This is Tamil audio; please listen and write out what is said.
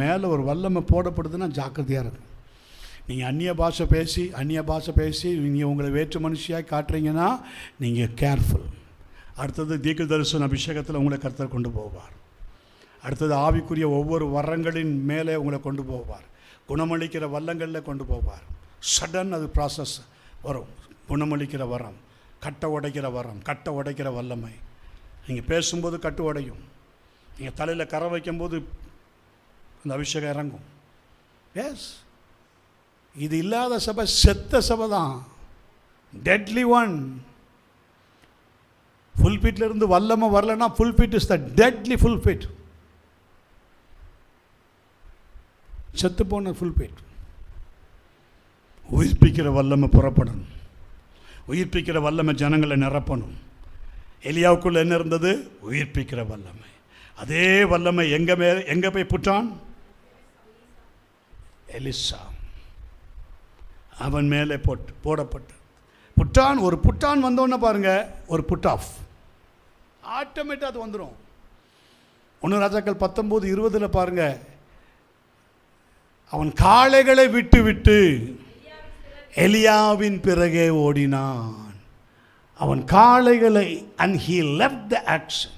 மேலே ஒரு வல்லமை போடப்படுதுன்னா ஜாக்கிரதையாக இருக்கும். நீங்கள் அந்நிய பாஷை பேசி நீங்கள் உங்களை வேற்று மனுஷியாக காட்டுறீங்கன்னா நீங்கள் கேர்ஃபுல். அடுத்தது தீர்க்க தரிசன அபிஷேகத்தில் உங்களை கர்த்தர் கொண்டு போவார். அடுத்தது ஆவிக்குரிய ஒவ்வொரு வரங்களின் மேலே உங்களை கொண்டு போவார். குணமளிக்கிற வல்லங்களில் கொண்டு போவார். சடன் அது ப்ராசஸ் வரும். குணமளிக்கிற வரம், கட்டை உடைக்கிற வல்லமை. நீங்கள் பேசும்போது கட்டு உடையும். நீங்கள் தலையில் கரை வைக்கும்போது அந்த அபிஷேகம் இறங்கும். எஸ், இது இல்லாத சபை செத்த சபை தான், டெட்லி ஒன். ஃபுல்பிட்ல இருந்து வல்லமை வரலன்னா ஃபுல்பிட் இஸ் த டெட்லி ஃபுல்பிட். செத்து போன ஃபுல்பிட். உயிர்ப்பிக்கிற வல்லமை புறப்படணும். உயிர்ப்பிக்கிற வல்லமை ஜனங்களை நிரப்பணும். எலியாவுக்குள்ள என்ன இருந்தது? உயிர்ப்பிக்கிற வல்லமை. அதே வல்லமை எங்கே போய் புட்டான்? எலிசா அவன் மேலே போடப்பட்டு புட்டான். ஒரு புட்டான் வந்தோன்னு பாருங்க, ஒரு புட் ஆஃப் ஆட்டோமேட்டிக் அது வந்துடும். 1 ராஜாக்கள் 19:20 பாருங்க, அவன் காளைகளை விட்டு எலியாவின் பிறகே ஓடினான். அவன் காளைகளை and he left the action.